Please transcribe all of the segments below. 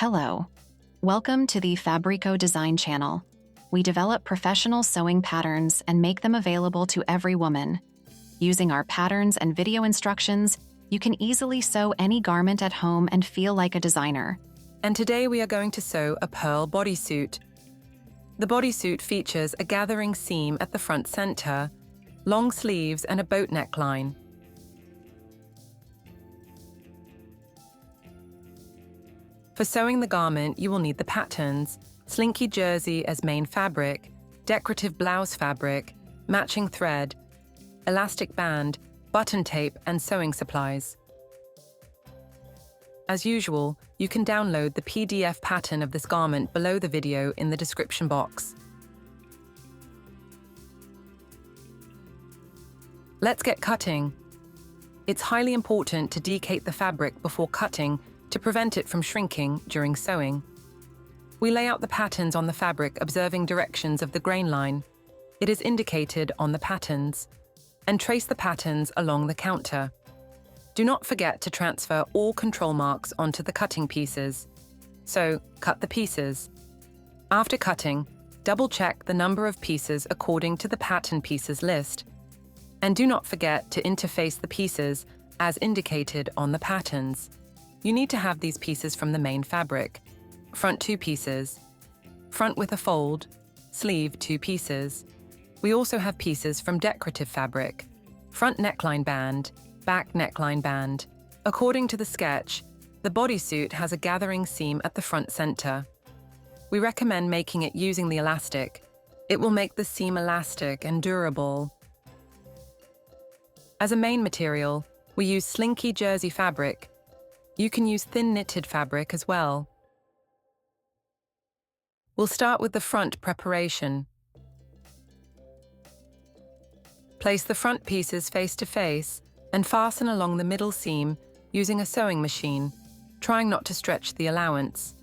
Hello. Welcome to the Fabrico.Design channel. We develop professional sewing patterns and make them available to every woman. Using our patterns and video instructions, you can easily sew any garment at home and feel like a designer. And today we are going to sew a pearl bodysuit. The bodysuit features a gathering seam at the front center, long sleeves and a boat neckline. For sewing the garment, you will need the patterns, slinky jersey as main fabric, decorative blouse fabric, matching thread, elastic band, button tape, and sewing supplies. As usual, you can download the PDF pattern of this garment below the video in the description box. Let's get cutting. It's highly important to decate the fabric before cutting to prevent it from shrinking during sewing. We lay out the patterns on the fabric observing directions of the grain line. It is indicated on the patterns. And trace the patterns along the counter. Do not forget to transfer all control marks onto the cutting pieces. So, cut the pieces. After cutting, double-check the number of pieces according to the pattern pieces list. And do not forget to interface the pieces as indicated on the patterns. You need to have these pieces from the main fabric. Front 2 pieces. Front with a fold. Sleeve 2 pieces. We also have pieces from decorative fabric. Front neckline band. Back neckline band. According to the sketch, the bodysuit has a gathering seam at the front center. We recommend making it using the elastic. It will make the seam elastic and durable. As a main material, we use slinky jersey fabric. You can use thin knitted fabric as well. We'll start with the front preparation. Place the front pieces face to face and fasten along the middle seam using a sewing machine, trying not to stretch the allowance.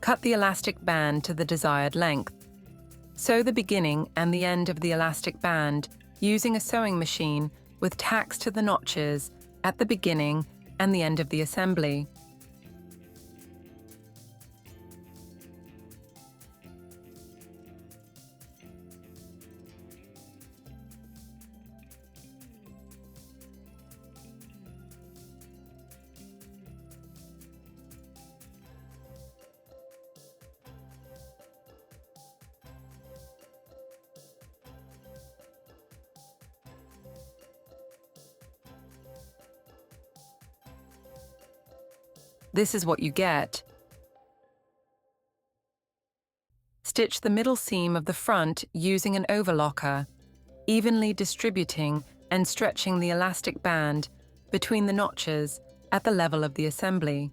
Cut the elastic band to the desired length. Sew the beginning and the end of the elastic band using a sewing machine with tacks to the notches at the beginning and the end of the assembly. This is what you get. Stitch the middle seam of the front using an overlocker, evenly distributing and stretching the elastic band between the notches at the level of the assembly.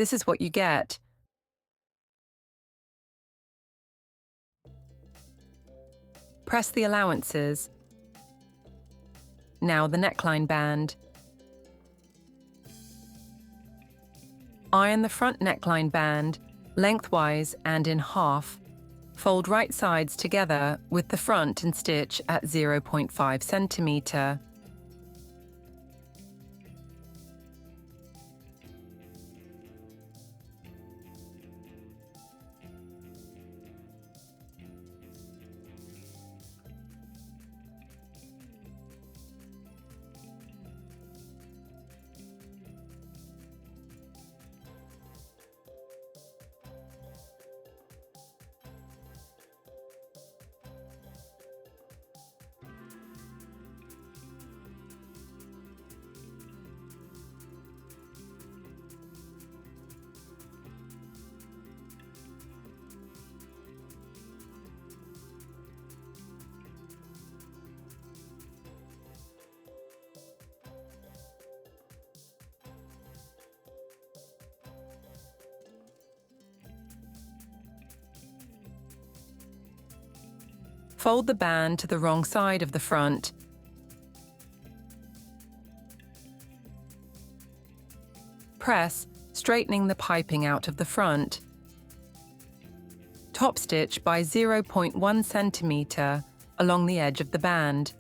This is what you get. Press the allowances. Now the neckline band. Iron the front neckline band, lengthwise and in half. Fold right sides together with the front and stitch at 0.5 centimeter. Fold the band to the wrong side of the front. Press, straightening the piping out of the front. Top stitch by 0.1 centimeter along the edge of the band.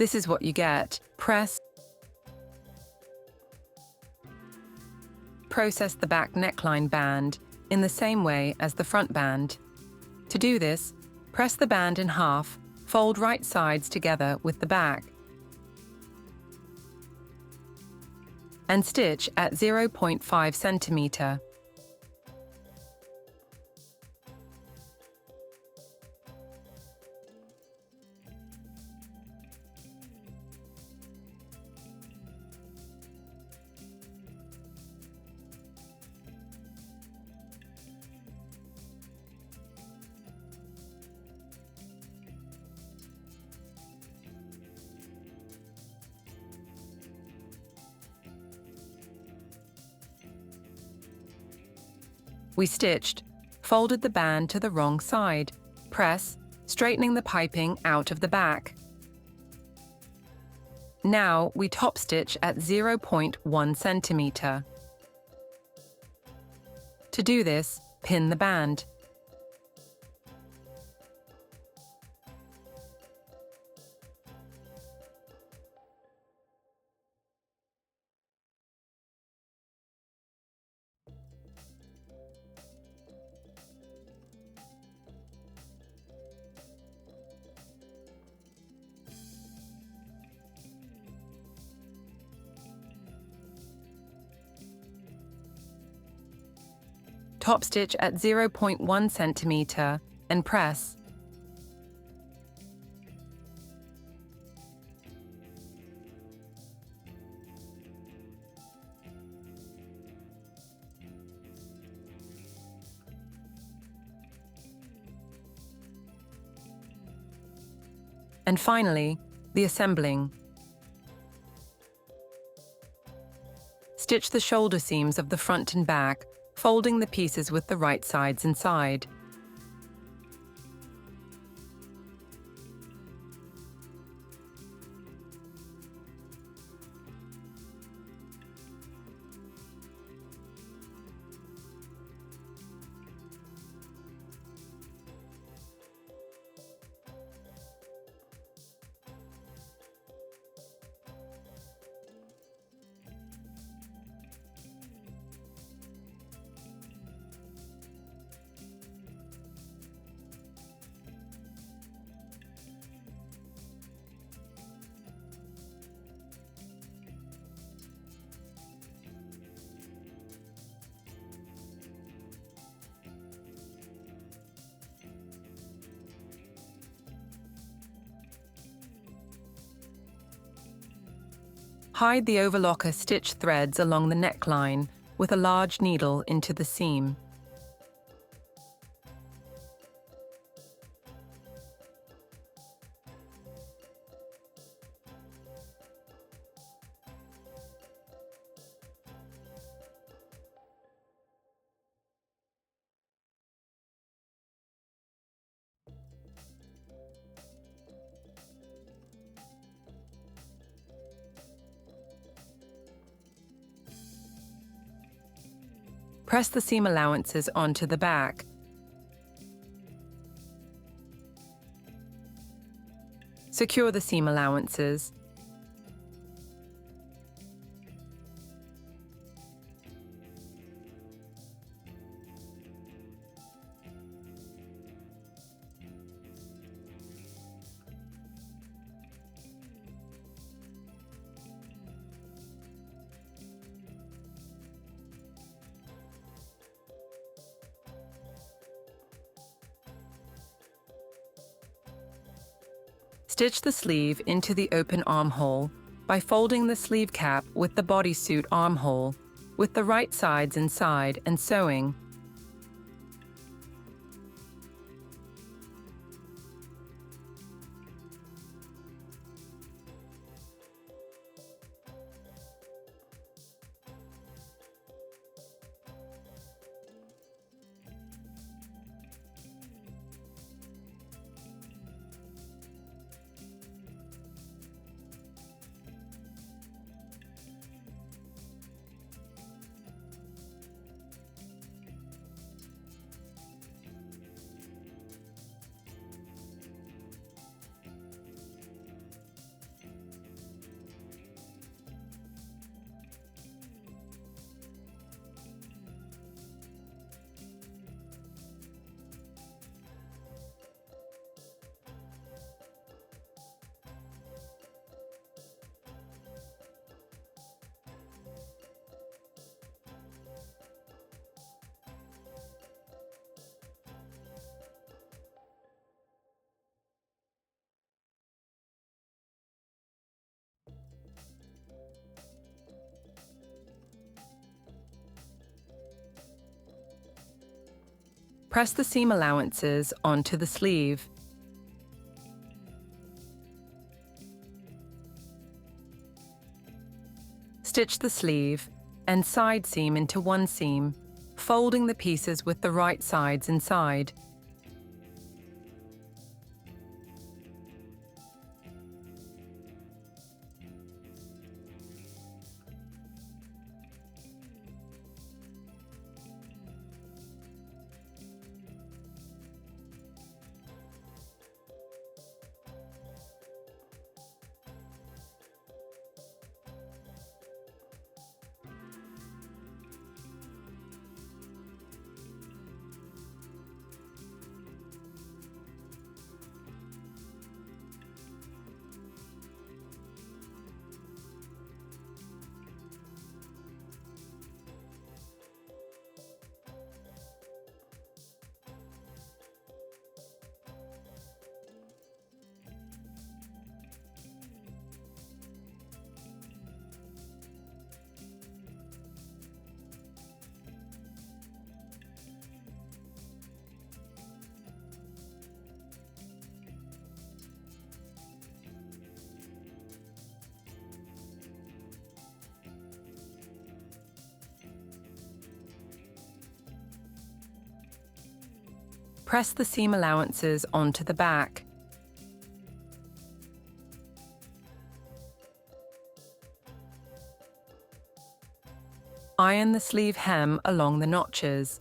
This is what you get. Press. Process the back neckline band in the same way as the front band. To do this, press the band in half, fold right sides together with the back, and stitch at 0.5 centimeter. We stitched, folded the band to the wrong side, press, straightening the piping out of the back. Now we top stitch at 0.1 centimeter. To do this, pin the band. Top stitch at 0.1 centimeter and press. And finally, the assembling. Stitch the shoulder seams of the front and back, folding the pieces with the right sides inside. Hide the overlocker stitch threads along the neckline with a large needle into the seam. Press the seam allowances onto the back. Secure the seam allowances. Stitch the sleeve into the open armhole by folding the sleeve cap with the bodysuit armhole, with the right sides inside and sewing. Press the seam allowances onto the sleeve. Stitch the sleeve and side seam into one seam, folding the pieces with the right sides inside. Press the seam allowances onto the back. Iron the sleeve hem along the notches.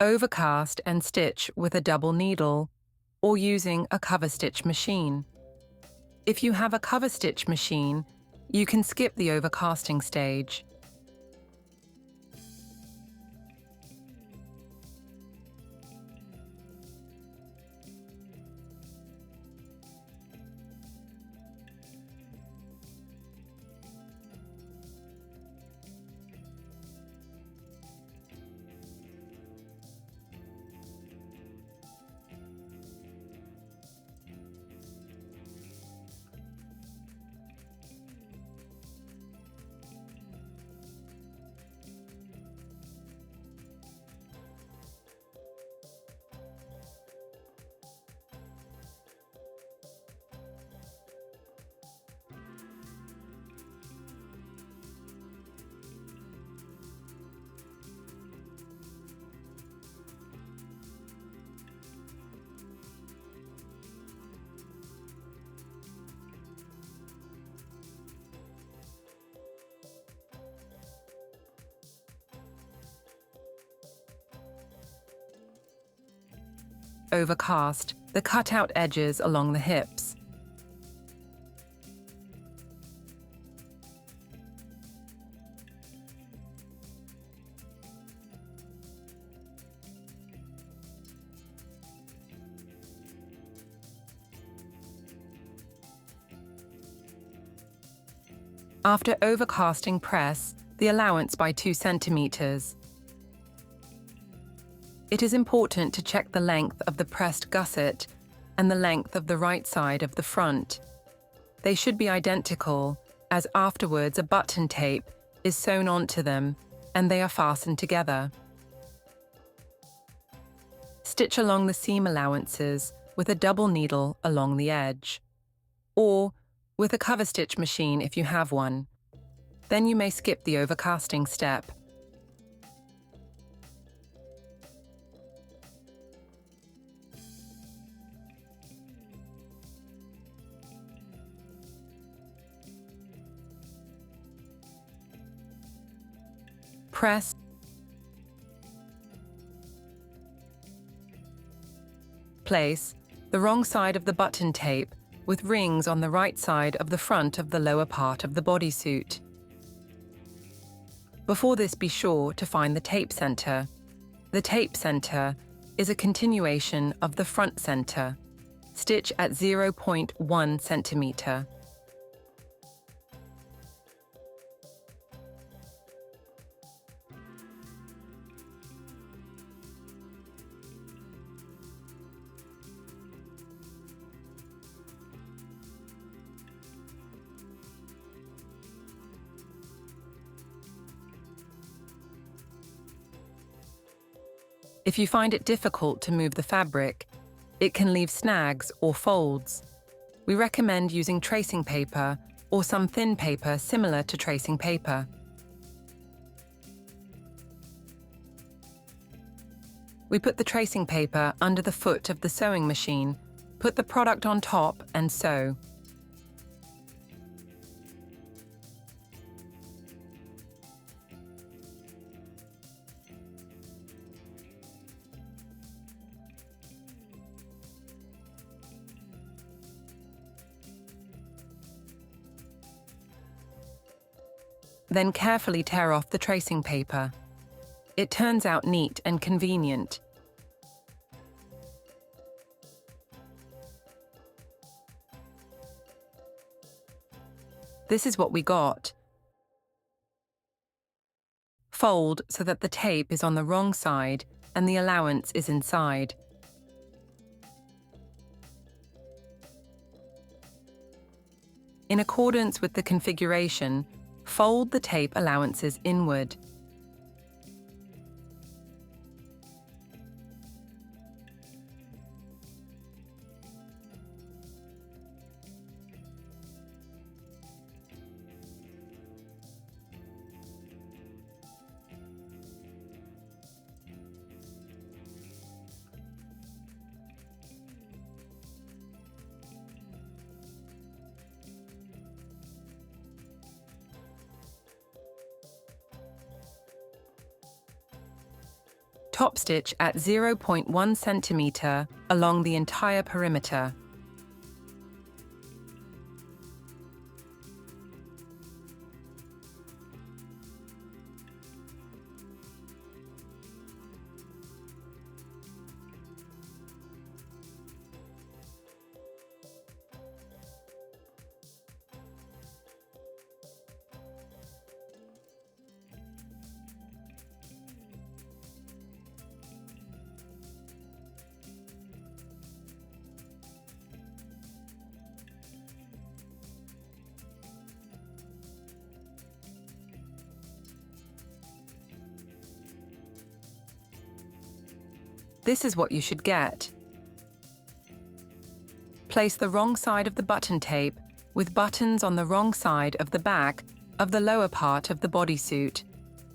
Overcast and stitch with a double needle or using a cover stitch machine. If you have a cover stitch machine, you can skip the overcasting stage. Overcast the cutout edges along the hips. After overcasting, press the allowance by 2 centimeters. It is important to check the length of the pressed gusset and the length of the right side of the front. They should be identical, as afterwards a button tape is sewn onto them and they are fastened together. Stitch along the seam allowances with a double needle along the edge, or with a cover stitch machine if you have one. Then you may skip the overcasting step. Press, place the wrong side of the button tape with rings on the right side of the front of the lower part of the bodysuit. Before this, be sure to find the tape center. The tape center is a continuation of the front center. Stitch at 0.1 centimeter. If you find it difficult to move the fabric, it can leave snags or folds. We recommend using tracing paper or some thin paper similar to tracing paper. We put the tracing paper under the foot of the sewing machine, put the product on top and sew. Then carefully tear off the tracing paper. It turns out neat and convenient. This is what we got. Fold so that the tape is on the wrong side and the allowance is inside. In accordance with the configuration, fold the tape allowances inward. Top stitch at 0.1 centimeter along the entire perimeter. This is what you should get. Place the wrong side of the button tape with buttons on the wrong side of the back of the lower part of the bodysuit.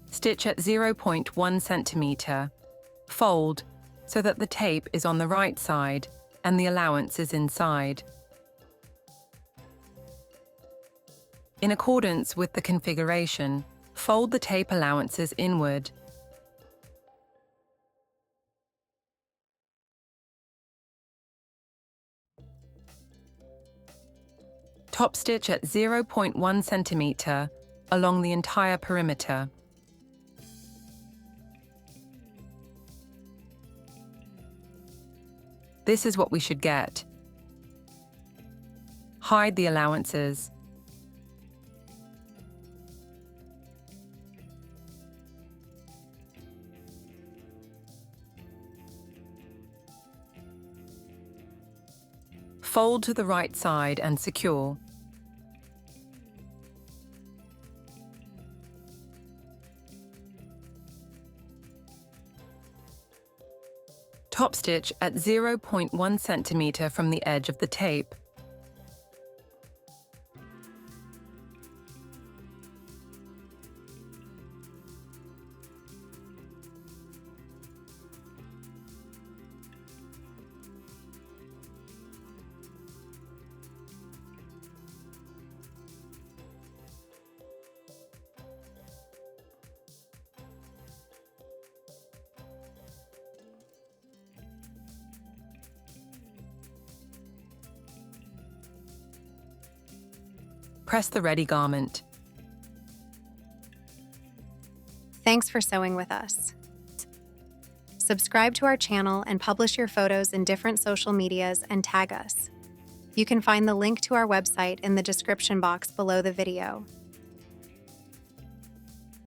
Stitch at 0.1 centimeter. Fold so that the tape is on the right side and the allowance is inside. In accordance with the configuration, fold the tape allowances inward. Top stitch at 0.1 centimeter along the entire perimeter. This is what we should get. Hide the allowances. Fold to the right side and secure. Top stitch at 0.1 centimeter from the edge of the tape. Press the ready garment. Thanks for sewing with us. Subscribe to our channel and publish your photos in different social medias and tag us. You can find the link to our website in the description box below the video.